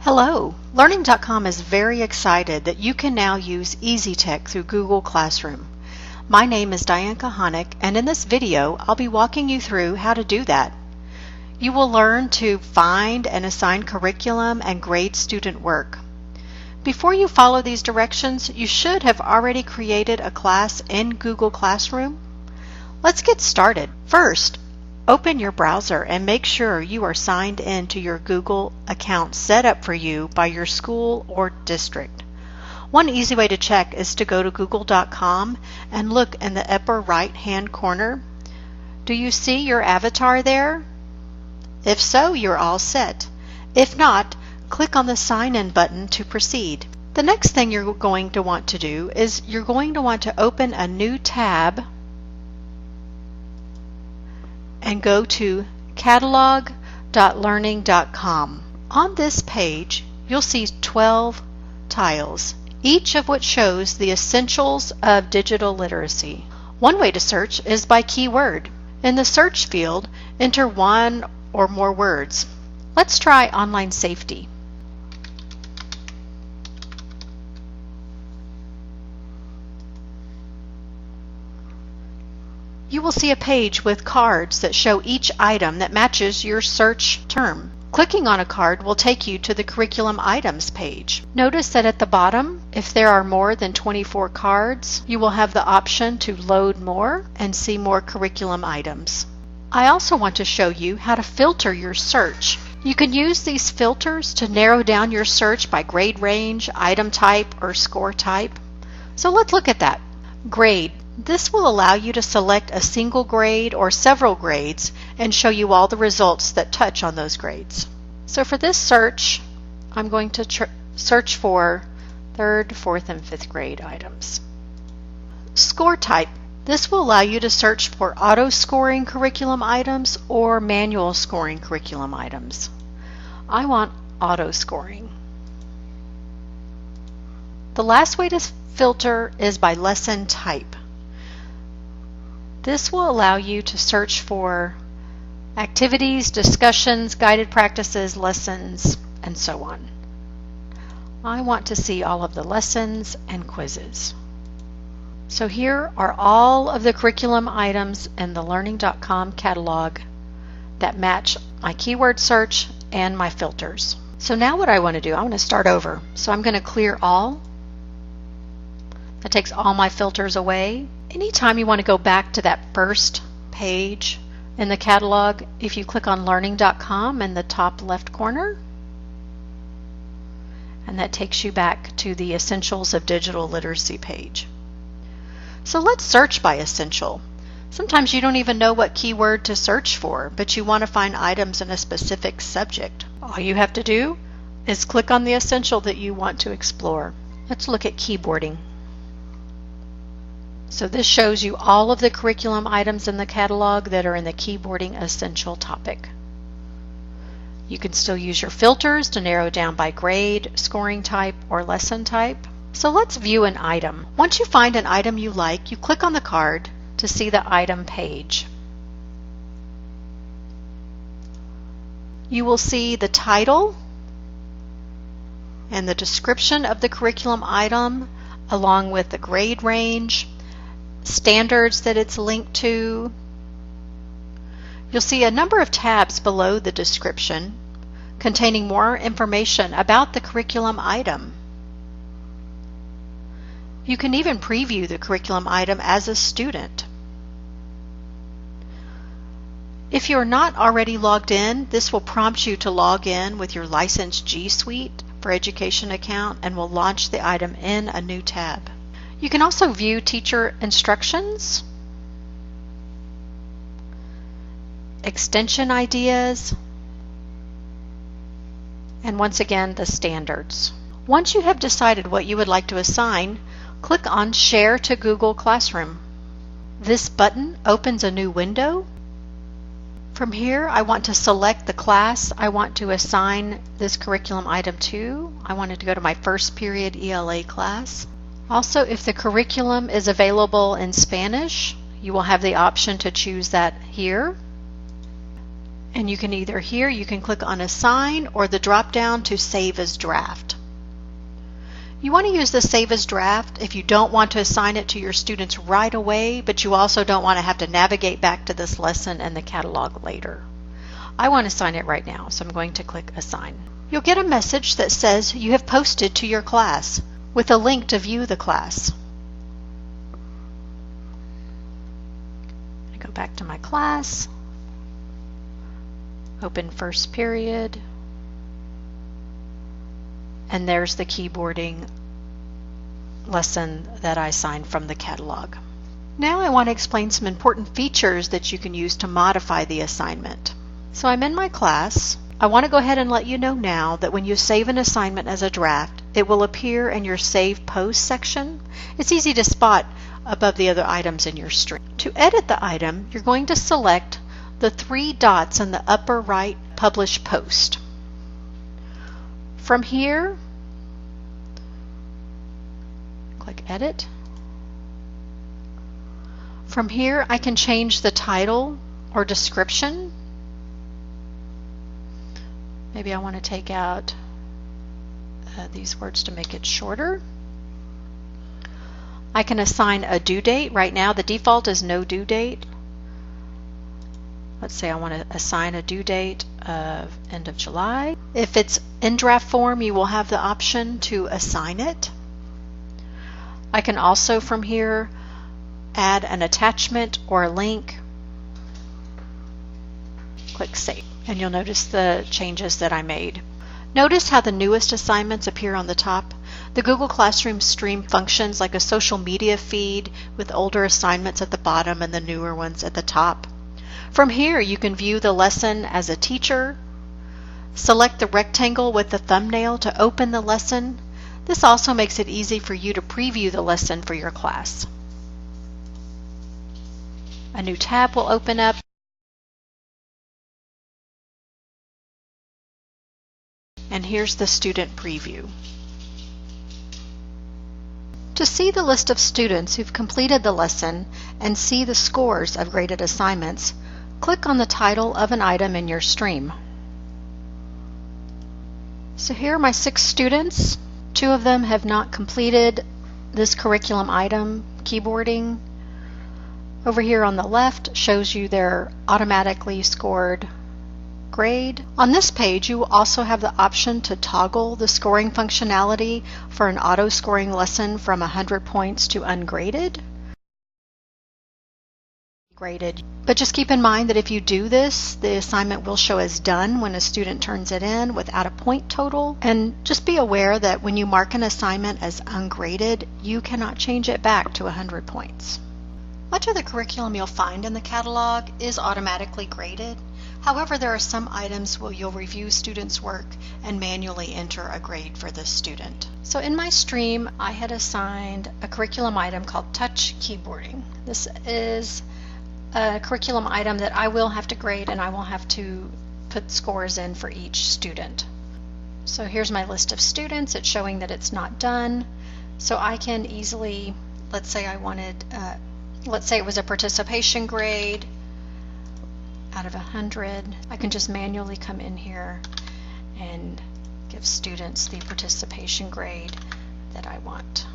Hello! Learning.com is very excited that you can now use EasyTech through Google Classroom. My name is Diane Kahanick, and in this video I'll be walking you through how to do that. You will learn to find and assign curriculum and grade student work. Before you follow these directions, you should have already created a class in Google Classroom. Let's get started. First, open your browser and make sure you are signed in to your Google account set up for you by your school or district. One easy way to check is to go to Google.com and look in the upper right hand corner. Do you see your avatar there? If so, you're all set. If not, click on the Sign In button to proceed. The next thing you're going to want to do is you're going to want to open a new tab and go to catalog.learning.com. On this page, you'll see 12 tiles, each of which shows the essentials of digital literacy. One way to search is by keyword. In the search field, enter one or more words. Let's try online safety. You will see a page with cards that show each item that matches your search term. Clicking on a card will take you to the curriculum items page. Notice that at the bottom, if there are more than 24 cards, you will have the option to load more and see more curriculum items. I also want to show you how to filter your search. You can use these filters to narrow down your search by grade range, item type, or score type. So let's look at that. Grade. This will allow you to select a single grade or several grades and show you all the results that touch on those grades. So for this search, I'm going to search for 3rd, 4th, and 5th grade items. Score type. This will allow you to search for auto-scoring curriculum items or manual scoring curriculum items. I want auto-scoring. The last way to filter is by lesson type. This will allow you to search for activities, discussions, guided practices, lessons, and so on. I want to see all of the lessons and quizzes. So here are all of the curriculum items in the Learning.com catalog that match my keyword search and my filters. So now what I want to do, I want to start over. So I'm going to clear all. That takes all my filters away. Anytime you want to go back to that first page in the catalog, if you click on Learning.com in the top left corner, and that takes you back to the Essentials of Digital Literacy page. So let's search by essential. Sometimes you don't even know what keyword to search for, but you want to find items in a specific subject. All you have to do is click on the essential that you want to explore. Let's look at keyboarding. So this shows you all of the curriculum items in the catalog that are in the keyboarding essential topic. You can still use your filters to narrow down by grade, scoring type, or lesson type. So let's view an item. Once you find an item you like, you click on the card to see the item page. You will see the title and the description of the curriculum item along with the grade range, standards that it's linked to. You'll see a number of tabs below the description containing more information about the curriculum item. You can even preview the curriculum item as a student. If you're not already logged in, this will prompt you to log in with your licensed G Suite for Education account and will launch the item in a new tab. You can also view teacher instructions, extension ideas, and once again the standards. Once you have decided what you would like to assign, click on Share to Google Classroom. This button opens a new window. From here, I want to select the class I want to assign this curriculum item to. I want it to go to my first period ELA class. Also, if the curriculum is available in Spanish, you will have the option to choose that here. And you can either here, you can click on Assign or the drop down to Save as Draft. You want to use the Save as Draft if you don't want to assign it to your students right away, but you also don't want to have to navigate back to this lesson and the catalog later. I want to assign it right now, so I'm going to click Assign. You'll get a message that says you have posted to your class with a link to view the class. I go back to my class, open first period, and there's the keyboarding lesson that I assigned from the catalog. Now I want to explain some important features that you can use to modify the assignment. So I'm in my class. I want to go ahead and let you know now that when you save an assignment as a draft, it will appear in your Save Post section. It's easy to spot above the other items in your stream. To edit the item, you're going to select the 3 dots in the upper right Publish Post. From here, click Edit. From here, I can change the title or description. Maybe I want to take out these words to make it shorter. I can assign a due date. Right now, the default is no due date. Let's say I want to assign a due date of end of July. If it's in draft form, you will have the option to assign it. I can also from here add an attachment or a link. Click Save, and you'll notice the changes that I made. Notice how the newest assignments appear on the top. The Google Classroom stream functions like a social media feed with older assignments at the bottom and the newer ones at the top. From here, you can view the lesson as a teacher. Select the rectangle with the thumbnail to open the lesson. This also makes it easy for you to preview the lesson for your class. A new tab will open up. And here's the student preview. To see the list of students who've completed the lesson and see the scores of graded assignments, click on the title of an item in your stream. So here are my 6 students. 2 of them have not completed this curriculum item, keyboarding. Over here on the left shows you their automatically scored grade. On this page, you will also have the option to toggle the scoring functionality for an auto-scoring lesson from 100 points to ungraded. But just keep in mind that if you do this, the assignment will show as done when a student turns it in without a point total. And just be aware that when you mark an assignment as ungraded, you cannot change it back to 100 points. Much of the curriculum you'll find in the catalog is automatically graded. However, there are some items where you'll review students' work and manually enter a grade for the student. So in my stream, I had assigned a curriculum item called Touch Keyboarding. This is a curriculum item that I will have to grade, and I will have to put scores in for each student. So here's my list of students. It's showing that it's not done. So I can easily, let's say I wanted, let's say it was a participation grade out of 100. I can just manually come in here and give students the participation grade that I want.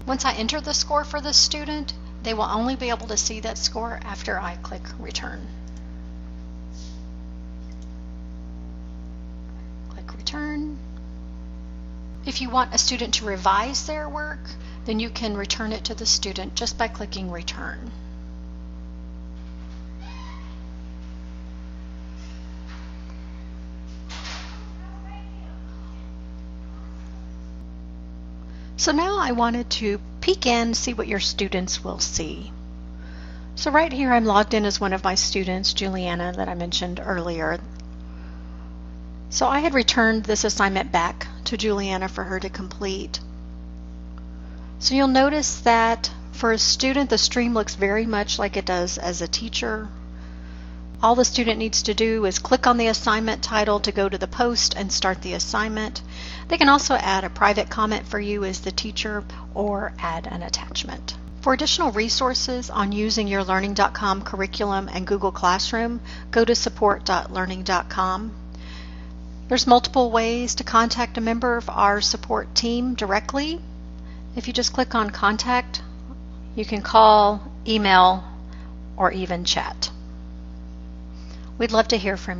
Once I enter the score for the student, they will only be able to see that score after I click Return. Click Return. If you want a student to revise their work, then you can return it to the student just by clicking Return. So now I wanted to peek in, see what your students will see. So right here I'm logged in as one of my students, Juliana, that I mentioned earlier. So I had returned this assignment back to Juliana for her to complete. So you'll notice that for a student, the stream looks very much like it does as a teacher. All the student needs to do is click on the assignment title to go to the post and start the assignment. They can also add a private comment for you as the teacher or add an attachment. For additional resources on using your Learning.com curriculum and Google Classroom, go to support.learning.com. There's multiple ways to contact a member of our support team directly. If you just click on Contact, you can call, email, or even chat. We'd love to hear from you.